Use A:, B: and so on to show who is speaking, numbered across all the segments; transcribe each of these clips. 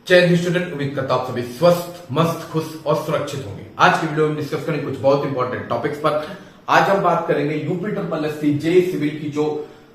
A: जय हिंद स्टूडेंट, उम्मीद करता हूं आप सभी स्वस्थ, मस्त, खुश और सुरक्षित होंगे। आज की वीडियो में डिस्कस करेंगे कुछ बहुत इंपॉर्टेंट टॉपिक्स पर। आज हम बात करेंगे UP triple SC JEE civil की जो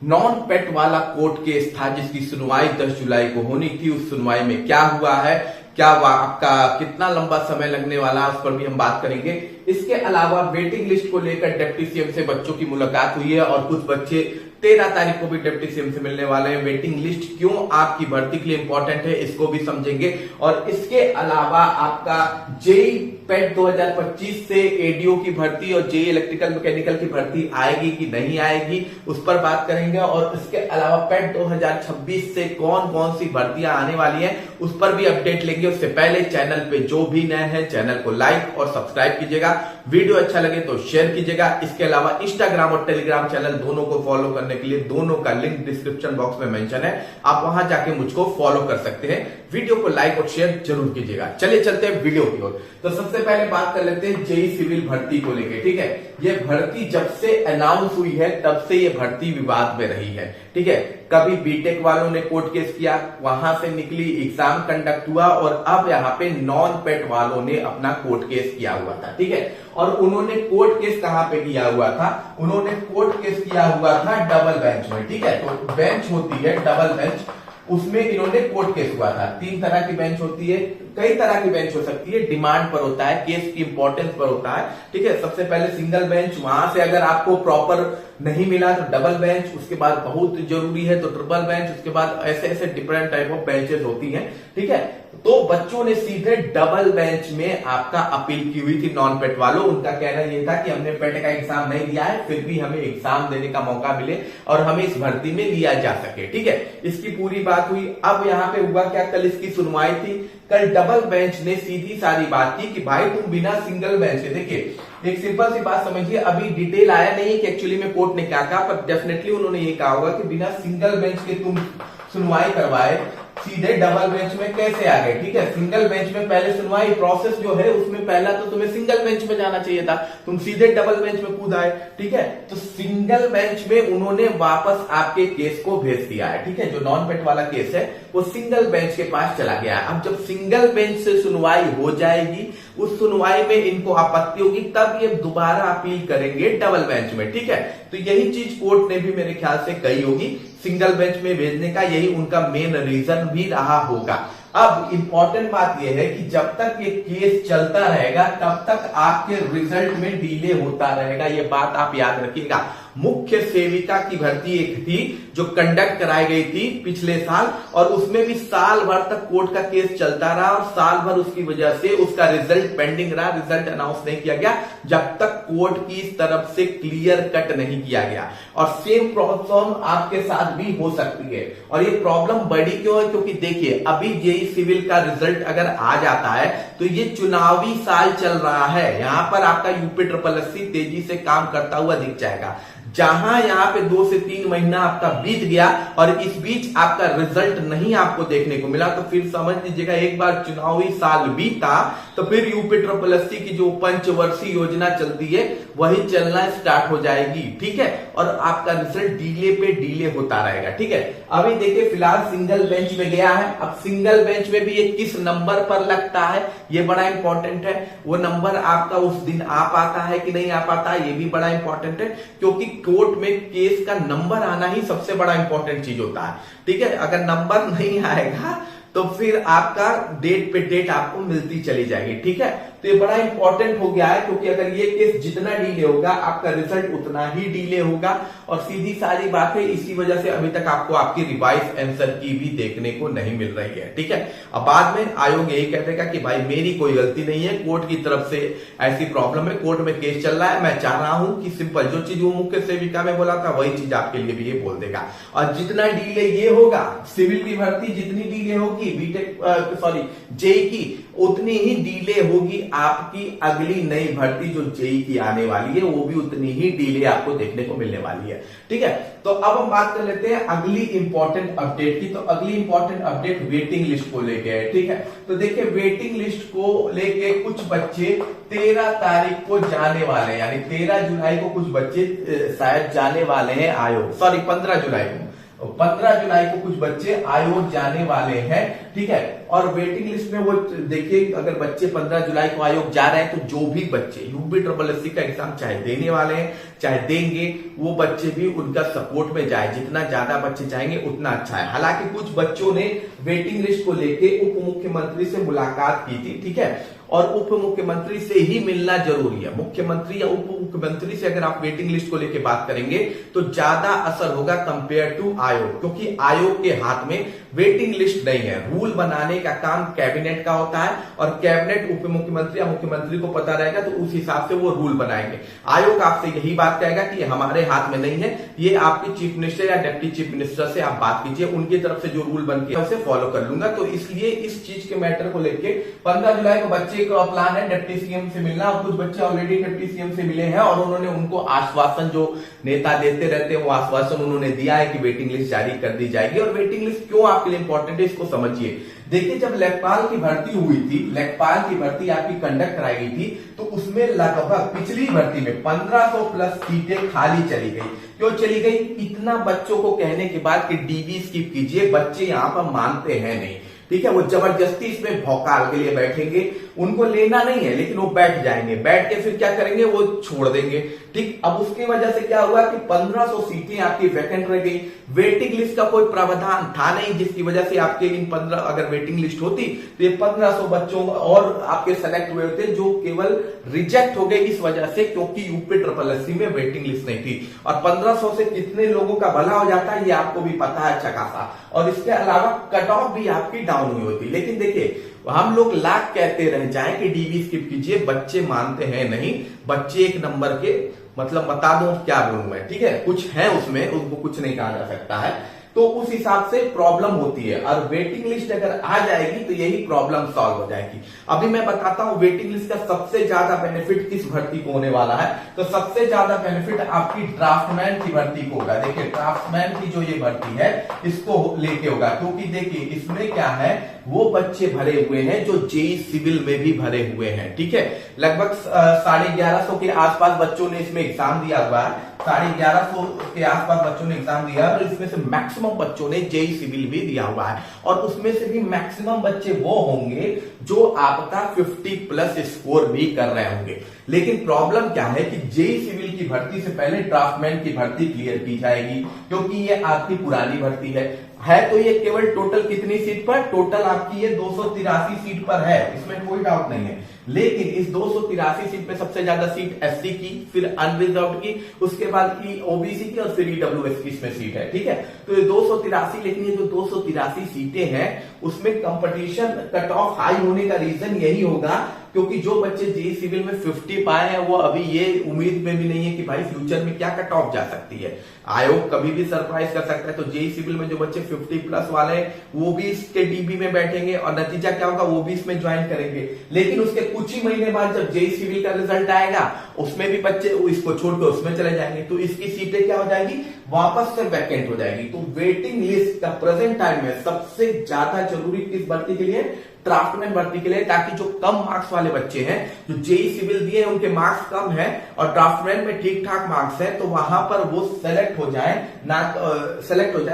A: नॉन पेट वाला कोर्ट केस था जिसकी सुनवाई 10 जुलाई को होनी थी। उस सुनवाई में क्या हुआ है, क्या आपका कितना लंबा समय लगने वाला है, उस पर भी हम बात करेंगे। इसके अलावा वेटिंग लिस्ट को लेकर डिप्टी सीएम से बच्चों की मुलाकात हुई है और कुछ बच्चे 13 तारीख को भी डिप्टी सीएम से मिलने वाले हैं। वेटिंग लिस्ट क्यों आपकी भर्ती के लिए इंपॉर्टेंट है, इसको भी समझेंगे। और इसके अलावा आपका जेईई पेट 2025 से एडीओ की भर्ती और जेईई इलेक्ट्रिकल मैकेनिकल की भर्ती आएगी कि नहीं आएगी, उस पर बात करेंगे। और इसके अलावा पेट 2026 से कौन कौन सी भर्तियां आने वाली हैं, उस पर भी अपडेट लेंगे। उससे पहले चैनल पे जो भी नए हैं चैनल को लाइक और सब्सक्राइब कीजिएगा, वीडियो अच्छा लगे तो शेयर कीजिएगा। इसके अलावा इंस्टाग्राम और टेलीग्राम चैनल दोनों को फॉलो करने के लिए दोनों का लिंक डिस्क्रिप्शन बॉक्स में मेंशन है, आप वहां जाके मुझको फॉलो कर सकते हैं। वीडियो को लाइक और शेयर जरूर कीजिएगा। चलिए चलते हैं वीडियो की ओर। तो सबसे पहले बात कर लेते हैं जेईई सिविल भर्ती को लेकर। ठीक है, ये भर्ती जब से अनाउंस हुई है तब से ये भर्ती विवाद में रही है। ठीक है, कभी बीटेक वालों ने कोर्ट केस किया, वहां से निकली, एग्जाम कंडक्ट हुआ और अब यहाँ पे नॉन पेट वालों ने अपना कोर्ट केस किया हुआ था। ठीक है, और उन्होंने कोर्ट केस कहां पे किया हुआ था, उन्होंने कोर्ट केस किया हुआ था डबल बेंच में। ठीक है, तो बेंच होती है डबल बेंच, उसमें इन्होंने कोर्ट केस हुआ था। 3 तरह की बेंच होती है, कई तरह की बेंच हो सकती है, डिमांड पर होता है, केस की इंपॉर्टेंस पर होता है। ठीक है, सबसे पहले सिंगल बेंच, वहां से अगर आपको प्रॉपर नहीं मिला तो डबल बेंच, उसके बाद बहुत जरूरी है तो ट्रिपल बेंच, उसके बाद ऐसे ऐसे डिफरेंट टाइप ऑफ बेंचेस होती हैं। ठीक है, तो बच्चों ने सीधे डबल बेंच में आपका अपील की हुई थी नॉन पेट वालों। उनका कहना यह था कि हमने पेट का एग्जाम नहीं दिया है, फिर भी हमें एग्जाम देने का मौका मिले और हमें इस भर्ती में लिया जा सके। ठीक है, इसकी पूरी बात हुई। अब यहाँ पे हुआ क्या, कल इसकी सुनवाई थी। कल डबल बेंच ने सीधी सारी बात की कि भाई तुम बिना सिंगल बेंच के, देखिए एक सिंपल सी बात समझिए, अभी डिटेल आया नहीं है कि एक्चुअली में कोर्ट ने क्या कहा, पर डेफिनेटली उन्होंने ये कहा होगा कि बिना सिंगल बेंच के तुम सुनवाई करवाए सीधे डबल बेंच में कैसे आ गए। ठीक है, सिंगल बेंच में पहले सुनवाई प्रोसेस जो है उसमें पहला तो तुम्हें सिंगल बेंच में जाना चाहिए था, तुम सीधे डबल बेंच में कूद आए। ठीक है, तो सिंगल बेंच में उन्होंने वापस आपके केस को भेज दिया है। ठीक है, जो नॉन पेट वाला केस है वो सिंगल बेंच के पास चला गया है। अब जब सिंगल बेंच से सुनवाई हो जाएगी, उस सुनवाई में इनको आपत्ति होगी, तब ये दोबारा अपील करेंगे डबल बेंच में। ठीक है, तो यही चीज कोर्ट ने भी मेरे ख्याल से कही होगी, सिंगल बेंच में भेजने का यही उनका मेन रीजन भी रहा होगा। अब इंपॉर्टेंट बात यह है कि जब तक ये केस चलता रहेगा तब तक आपके रिजल्ट में डिले होता रहेगा, ये बात आप याद रखिएगा। मुख्य सेविका की भर्ती एक थी जो कंडक्ट कराई गई थी पिछले साल, और उसमें भी साल भर तक कोर्ट का केस चलता रहा और साल भर उसकी वजह से उसका रिजल्ट पेंडिंग रहा, रिजल्ट अनाउंस नहीं किया गया जब तक कोर्ट की तरफ से क्लियर कट नहीं किया गया। और सेम प्रॉब्लम आपके साथ भी हो सकती है। और ये प्रॉब्लम बड़ी क्यों है, क्योंकि देखिए अभी जेईई सिविल का रिजल्ट अगर आ जाता है तो ये चुनावी साल चल रहा है, यहां पर आपका यूपी ट्रिपल एससी तेजी से काम करता हुआ दिख जाएगा। जहां यहाँ पे 2 से 3 महीना आपका बीत गया और इस बीच आपका रिजल्ट नहीं आपको देखने को मिला, तो फिर समझ लीजिएगा एक बार चुनावी साल बीता तो फिर यूपी ट्रिपल एससी की जो पंचवर्षीय योजना चलती है वही चलना स्टार्ट हो जाएगी। ठीक है, और आपका रिजल्ट डिले पे डिले होता रहेगा। ठीक है, अभी देखिए फिलहाल सिंगल बेंच में गया है। अब सिंगल बेंच में भी ये किस नंबर पर लगता है ये बड़ा इंपॉर्टेंट है। वो नंबर आपका उस दिन आ पाता है कि नहीं आ पाता ये भी बड़ा इंपॉर्टेंट है, क्योंकि कोर्ट में केस का नंबर आना ही सबसे बड़ा इंपॉर्टेंट चीज होता है। ठीक है, अगर नंबर नहीं आएगा तो फिर आपका डेट पे डेट आपको मिलती चली जाएगी। ठीक है, तो ये बड़ा इंपॉर्टेंट हो गया है, क्योंकि अगर ये केस जितना डिले होगा आपका रिजल्ट उतना ही डिले होगा। और सीधी सारी बात है, इसी वजह से अभी तक आपको आपकी रिवाइज आंसर की भी देखने को नहीं मिल रही है। ठीक है, अब बाद में आयोग यही कह देगा कि भाई मेरी कोई गलती नहीं है, कोर्ट की तरफ से ऐसी प्रॉब्लम है, कोर्ट में केस चल रहा है, मैं चाह रहा हूं कि सिंपल जो चीज वो मुख्य सेविका में बोला था वही चीज आपके लिए भी ये बोल देगा। और जितना डिले ये होगा, सिविल की भर्ती जितनी डिले होगी बीटेक जेईई की, उतनी ही डिले होगी आपकी अगली नई भर्ती जो जेईई की आने वाली है, वो भी उतनी ही डिले आपको देखने को मिलने वाली है। ठीक है, तो अब हम बात कर लेते हैं अगली इंपॉर्टेंट अपडेट की। तो अगली इंपॉर्टेंट अपडेट वेटिंग लिस्ट को लेके है। ठीक है, तो देखिए वेटिंग लिस्ट को लेके कुछ बच्चे 13 तारीख को जाने वाले हैं, यानी 13 जुलाई को कुछ बच्चे शायद जाने वाले हैं आयोग, 15 जुलाई को, 15 जुलाई को कुछ बच्चे आयोग जाने वाले हैं। ठीक है, और वेटिंग लिस्ट में वो देखिए, अगर बच्चे 15 जुलाई को आयोग जा रहे हैं तो जो भी बच्चे यूपीएससी का एग्जाम चाहे देने वाले हैं चाहे देंगे, वो बच्चे भी उनका सपोर्ट में जाए। जितना ज्यादा बच्चे जाएंगे उतना अच्छा है। हालांकि कुछ बच्चों ने वेटिंग लिस्ट को लेके उप मुख्यमंत्री से मुलाकात की थी, ठीक है, और उप मुख्यमंत्री से ही मिलना जरूरी है। मुख्यमंत्री या उप मुख्यमंत्री से अगर आप वेटिंग लिस्ट को लेकर बात करेंगे तो ज्यादा असर होगा कंपेयर टू आयोग, क्योंकि आयोग के हाथ में वेटिंग लिस्ट नहीं है। रूल बनाने का काम कैबिनेट का होता है और कैबिनेट उप मुख्यमंत्री या मुख्यमंत्री को पता रहेगा तो उस हिसाब से वो रूल बनाएंगे। आयोग आपसे यही बात कहेगा कि हमारे हाथ में नहीं है, ये आपके चीफ मिनिस्टर या डिप्टी चीफ मिनिस्टर से आप बात कीजिए, उनकी तरफ से जो रूल बन के उसे फॉलो कर लूंगा। तो इसलिए इस चीज के मैटर को लेके 15 जुलाई को बच्चे का प्लान है डिप्टी सीएम से मिलना, और कुछ बच्चे ऑलरेडी डिप्टी सीएम से मिले हैं और उन्होंने उनको आश्वासन, जो नेता देते रहते हैं वो आश्वासन उन्होंने दिया है कि वेटिंग लिस्ट जारी कर दी जाएगी। और वेटिंग लिस्ट क्यों आपके लिए इंपॉर्टेंट है इसको समझिए। देखिए, जब लेखपाल की भर्ती हुई थी, लेखपाल की भर्ती आपकी कंडक्ट कराई गई थी, तो उसमें लगभग पिछली भर्ती में 1500 प्लस सीटें खाली चली गई। क्यों चली गई? इतना बच्चों को कहने के बाद कि डीबी स्किप कीजिए, बच्चे यहां पर मानते हैं नहीं, ठीक है। वो जबरदस्ती इसमें भौकाल के लिए बैठेंगे, उनको लेना नहीं है लेकिन वो बैठ जाएंगे, बैठ के फिर क्या करेंगे, वो छोड़ देंगे, ठीक। अब उसकी वजह से क्या हुआ कि 1500 सीटें आपकी वैकेंट रह गई। वेटिंग लिस्ट का कोई प्रावधान था नहीं, जिसकी वजह से आपके इन 15, अगर वेटिंग लिस्ट होती तो ये 1500 बच्चों और आपके सेलेक्ट हुए होते, जो केवल रिजेक्ट हो गए इस वजह से क्योंकि यूपीएससी में वेटिंग लिस्ट नहीं थी। और 1500 से कितने लोगों का भला हो जाता है ये आपको भी पता है अच्छा खासा। और इसके अलावा कट ऑफ भी आपकी डाउन हुई होती। लेकिन देखिए, हम लोग लाख कहते रह जाएं कि डीबी स्किप कीजिए, बच्चे मानते हैं नहीं। बच्चे एक नंबर के, मतलब बता दो क्या बोलूं मैं, ठीक है, कुछ है उसमें, उनको कुछ नहीं कहा जा सकता है, तो उस हिसाब से प्रॉब्लम होती है। और वेटिंग लिस्ट अगर आ जाएगी तो यही प्रॉब्लम सॉल्व हो जाएगी। अभी मैं बताता हूं वेटिंग लिस्ट का सबसे ज्यादा बेनिफिट किस भर्ती को होने वाला है। तो सबसे ज्यादा बेनिफिट आपकी ड्राफ्टमैन की भर्ती को होगा। देखिए, ड्राफ्टमैन की जो ये भर्ती है इसको लेके होगा, क्योंकि देखिए इसमें क्या है, वो बच्चे भरे हुए हैं जो जेईई सिविल में भी भरे हुए हैं, ठीक है। लगभग 1150 के आसपास बच्चों ने इसमें एग्जाम दिया हुआ है, 1150 के आसपास बच्चों ने एग्जाम दिया है, और इसमें से मैक्सिमम बच्चों ने जेईई सिविल भी दिया हुआ है। और उसमें से भी मैक्सिमम बच्चे वो होंगे जो आपका 50 प्लस स्कोर भी कर रहे होंगे। लेकिन प्रॉब्लम क्या है कि जेईई सिविल की भर्ती से पहले ड्राफ्टमैन की भर्ती क्लियर की जाएगी, क्योंकि ये आपकी पुरानी भर्ती है तो ये केवल टोटल कितनी सीट पर, टोटल आपकी ये 283 सीट पर है, इसमें कोई डाउट नहीं है। लेकिन इस 283 सीट में सबसे ज्यादा सीट एससी की, फिर अनरिजर्व्ड की, उसके बाद ओबीसी की और फिर ईडब्ल्यूएस की इसमें सीट है, ठीक है। तो ये 283, लेकिन ये जो 283 सीटें हैं उसमें कंपटीशन कट ऑफ हाई होने का रीजन यही होगा क्योंकि जो बच्चे जेईई सिविल में 50 पाए हैं वो अभी ये उम्मीद में भी नहीं है कि भाई फ्यूचर में क्या कट ऑफ जा सकती है। आयोग कभी भी सरप्राइज कर सकता है। तो जेईई सिविल में जो बच्चे 50 प्लस वाले हैं वो भी इसके डीबी में बैठेंगे और नतीजा क्या होगा, वो भी इसमें ज्वाइन करेंगे। लेकिन उसके कुछ ही महीने बाद जब जेईई सिविल का रिजल्ट आएगा उसमें भी बच्चे इसको छोड़कर उसमें चले जाएंगे, तो इसकी सीटें क्या हो जाएगी, वापस से वैकेंट हो जाएगी। तो वेटिंग लिस्ट का प्रेजेंट टाइम में सबसे ज्यादा जरूरी किस भर्ती के लिए, ड्राफ्टमैन भर्ती के लिए, ताकि जो कम मार्क्स वाले बच्चे हैं जो जेईई सिविल दिए उनके मार्क्स कम है और ड्राफ्टमैन में ठीक ठाक मार्क्स है, तो वहां पर वो सेलेक्ट हो जाए,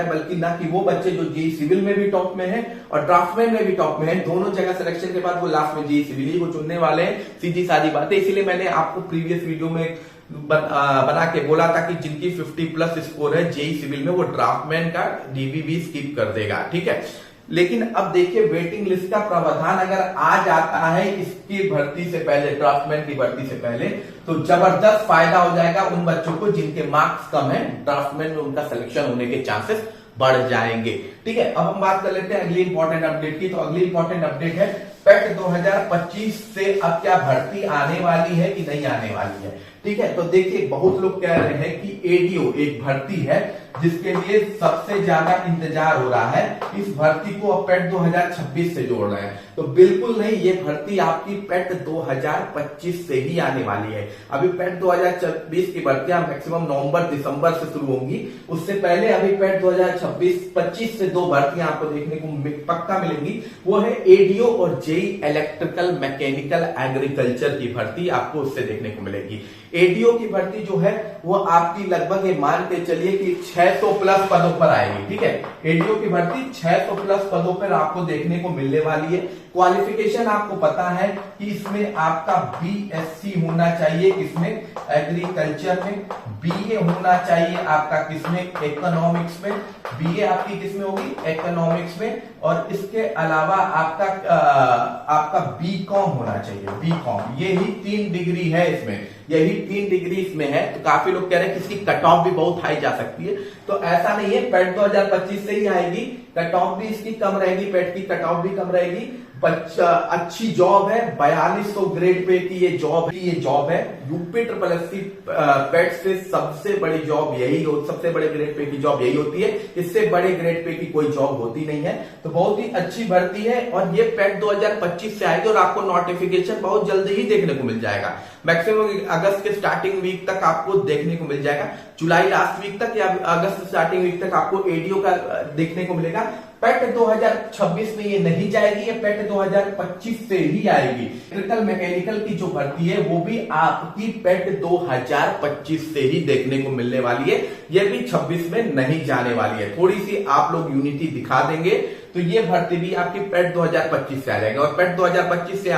A: बल्कि ना कि वो बच्चे जो जेईई सिविल में भी टॉप में है और ड्राफ्टमैन में भी टॉप में है, दोनों जगह सिलेक्शन के बाद वो लास्ट में जेईई सिविल ही को चुनने वाले हैं। सीधी सादी बात है। इसीलिए मैंने आपको प्रीवियस वीडियो में बना के बोला था कि जिनकी 50 प्लस स्कोर है जेईई सिविल में वो ड्राफ्टमैन का डीबी भी स्किप कर देगा, ठीक है। लेकिन अब देखिए वेटिंग लिस्ट का प्रावधान अगर आ जाता है इसकी भर्ती से पहले, ड्राफ्टमैन की भर्ती से पहले, तो जबरदस्त फायदा हो जाएगा उन बच्चों को जिनके मार्क्स कम है, ड्राफ्टमैन में उनका सिलेक्शन होने के चांसेस बढ़ जाएंगे, ठीक है। अब हम बात कर लेते हैं अगली इंपॉर्टेंट अपडेट की। तो अगली इंपॉर्टेंट अपडेट है पेट 2025 से अब क्या भर्ती आने वाली है कि नहीं आने वाली है, ठीक है। तो देखिए बहुत लोग कह रहे हैं कि एडीओ एक भर्ती है जिसके लिए सबसे ज्यादा इंतजार हो रहा है। इस भर्ती को अब पेट 2026 से जोड़ रहे हैं, तो बिल्कुल नहीं, ये भर्ती आपकी पेट 2025 से ही आने वाली है। अभी पेट 2026 की भर्तियां मैक्सिमम नवंबर दिसंबर से शुरू होंगी, उससे पहले अभी पेट 2026-25 से दो भर्तियां आपको देखने को पक्का मिलेंगी। वो है एडीओ और जेईई इलेक्ट्रिकल मैकेनिकल एग्रीकल्चर की भर्ती आपको उससे देखने को मिलेगी। एडीओ की भर्ती जो है वो आपकी लगभग ये मान के चलिए कि 6 600 प्लस पदों पर आएगी। ठीक है, एडीओ की भर्ती 600 प्लस पदों पर आपको देखने को मिलने वाली है। क्वालिफिकेशन आपको पता है कि इसमें आपका बीएससी होना चाहिए, किसमें, एग्रीकल्चर में, बीए होना चाहिए आपका किसमें, इकोनॉमिक्स में, बीए आपकी किसमें होगी, इकोनॉमिक्स में, और इसके अलावा आपका बीकॉम होना चाहिए, बीकॉम। यही 3 डिग्री है इसमें, यही 3 डिग्री इसमें है। तो काफी लोग कह रहे हैं कि इसकी कट ऑफ भी बहुत हाई जा सकती है, तो ऐसा नहीं है, पेट 2025 से ही आएगी, कट ऑफ भी इसकी कम रहेगी, पेट की कट ऑफ भी कम रहेगी। अच्छी जॉब है, 4200 ग्रेड पे की ये जॉब है। यूपी ट्रिपल एससी पेट से सबसे बड़ी जॉब यही हो, सबसे बड़े ग्रेड पे की जॉब यही होती है, इससे बड़े ग्रेड पे की कोई जॉब होती नहीं है। तो बहुत ही अच्छी भर्ती है, और ये पेट 2025 से आएगी, और आपको नोटिफिकेशन बहुत जल्दी ही देखने को मिल जाएगा। मैक्सिमम अगस्त के स्टार्टिंग वीक तक आपको देखने को मिल जाएगा, जुलाई लास्ट वीक तक या अगस्त स्टार्टिंग वीक तक आपको एडीओ का देखने को मिलेगा। पेट 2026 में ये नहीं जाएगी, ये पेट 2025 से ही आएगी। इलेक्ट्रिकल मैकेनिकल की जो भर्ती है वो भी आपकी पेट 2025 से ही देखने को मिलने वाली है, ये भी 26 में नहीं जाने वाली है। थोड़ी सी आप लोग यूनिटी दिखा देंगे तो ये भर्ती भी आपकी पेट 2025 से आ जाएगी। और पेट 2025 से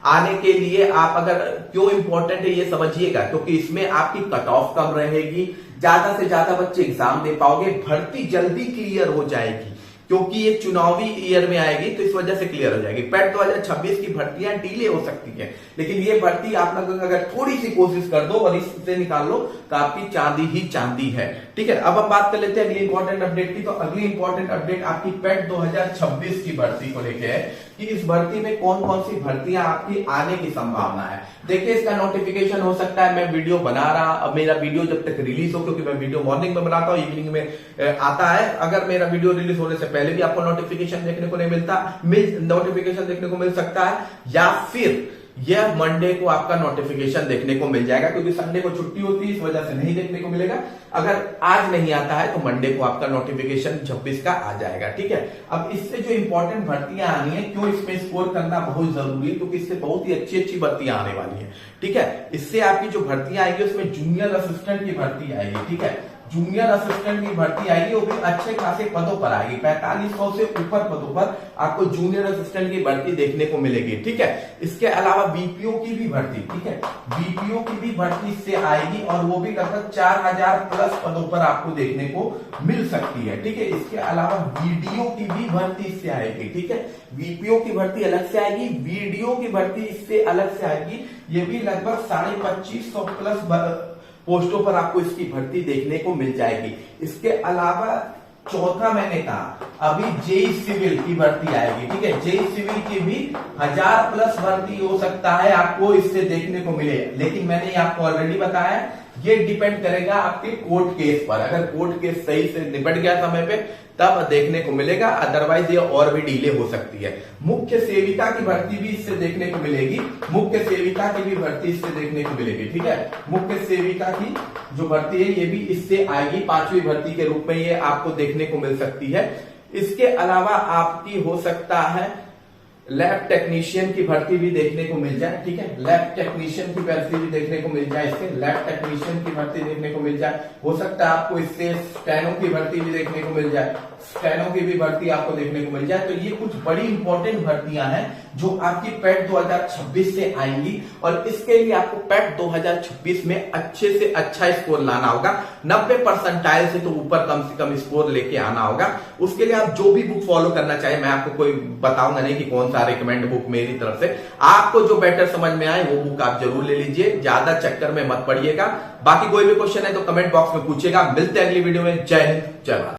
A: आने के लिए आप अगर क्यों इंपॉर्टेंट है ये समझिएगा, क्योंकि इसमें आपकी कट ऑफ कम रहेगी, ज्यादा से ज्यादा बच्चे एग्जाम दे पाओगे, भर्ती जल्दी क्लियर हो जाएगी, क्योंकि ये चुनावी ईयर में आएगी, तो इस वजह से क्लियर हो जाएगी। पेट 2026 की भर्तियां डिले हो सकती है, लेकिन ये भर्ती आप लोग अगर थोड़ी सी कोशिश कर दो और इससे निकाल लो तो आपकी चांदी ही चांदी है। ठीक है, अब हम बात कर लेते हैं अगली इंपॉर्टेंट अपडेट की। तो अगली इंपॉर्टेंट अपडेट आपकी पेट 2026 की भर्ती को लेकर है कि इस भर्ती में कौन कौन सी भर्तियां आपकी आने की संभावना है। देखिए, इसका नोटिफिकेशन हो सकता है, मैं वीडियो बना रहा, अब मेरा वीडियो जब तक रिलीज हो, क्योंकि मैं वीडियो मॉर्निंग में बनाता हूँ, इवनिंग में आता है, अगर मेरा वीडियो रिलीज होने से पहले भी आपको नोटिफिकेशन देखने को नहीं नोटिफिकेशन देखने को मिल सकता है, या फिर यह मंडे को आपका नोटिफिकेशन देखने को मिल जाएगा, क्योंकि संडे को छुट्टी होती है, इस वजह से नहीं देखने को मिलेगा। अगर आज नहीं आता है तो मंडे को आपका नोटिफिकेशन 26 का आ जाएगा। ठीक है, अब इससे जो इंपॉर्टेंट भर्तियां आनी है, क्यों इसमें स्कोर करना बहुत जरूरी है, क्योंकि इससे बहुत ही अच्छी अच्छी भर्तियां आने वाली है। ठीक है, इससे आपकी जो भर्तियां आएगी उसमें जूनियर असिस्टेंट की भर्ती आएगी। ठीक है, जूनियर असिस्टेंट की भर्ती आएगी, वो भी अच्छे खासे पदों पर आएगी, 4500 से ऊपर पदों पर आपको जूनियर असिस्टेंट की भर्ती देखने को मिलेगी। ठीक है, इसके अलावा बीपीओ की भी भर्ती, ठीक है, बीपीओ की भी भर्ती इससे आएगी, और वो भी लगभग 4000 प्लस पदों पर आपको देखने को मिल सकती है। ठीक है, इसके अलावा वीडियो की भी भर्ती इससे आएगी। ठीक है, बीपीओ की भर्ती अलग से आएगी, वीडियो की भर्ती इससे अलग से आएगी, ये भी लगभग 2550 प्लस पोस्टों पर आपको इसकी भर्ती देखने को मिल जाएगी। इसके अलावा चौथा मैंने कहा, अभी जेई सिविल की भर्ती आएगी। ठीक है, जेई सिविल की भी 1000 प्लस भर्ती हो सकता है आपको इससे देखने को मिले, लेकिन मैंने आपको ऑलरेडी बताया ये डिपेंड करेगा आपके कोर्ट केस पर। अगर कोर्ट केस सही से निपट गया समय पे तब देखने को मिलेगा, अदरवाइज ये और भी डिले हो सकती है। मुख्य सेविका की भर्ती भी इससे देखने को मिलेगी, मुख्य सेविका की भी भर्ती इससे देखने को मिलेगी। ठीक है, मुख्य सेविका की जो भर्ती है ये भी इससे आएगी, 5वीं भर्ती के रूप में ये आपको देखने को मिल सकती है। इसके अलावा आपकी हो सकता है लैब टेक्नीशियन की भर्ती भी देखने को मिल जाए। ठीक है, लैब टेक्नीशियन की भर्ती भी देखने को मिल जाए, इससे लैब टेक्नीशियन की भर्ती देखने को मिल जाए। हो सकता है आपको इससे स्टेनो की भर्ती भी देखने को मिल जाए, स्टेनो की भी भर्ती आपको देखने को मिल जाए। तो ये कुछ बड़ी इंपॉर्टेंट भर्तियां हैं जो आपकी पेट 2026 से आएंगी, और इसके लिए आपको पेट 2026 में अच्छे से अच्छा स्कोर लाना होगा, 90% से तो ऊपर कम से कम स्कोर लेके आना होगा। उसके लिए आप जो भी बुक फॉलो करना चाहिए, मैं आपको कोई बताऊंगा नहीं कि कौन सा रिकमेंड बुक मेरी तरफ से, आपको जो बेटर समझ में आए वो बुक आप जरूर ले लीजिए, ज्यादा चक्कर में मत पड़िएगा। बाकी कोई भी क्वेश्चन है तो कमेंट बॉक्स में पूछिएगा। मिलते हैं अगली वीडियो में। जय हिंद, जय भारत।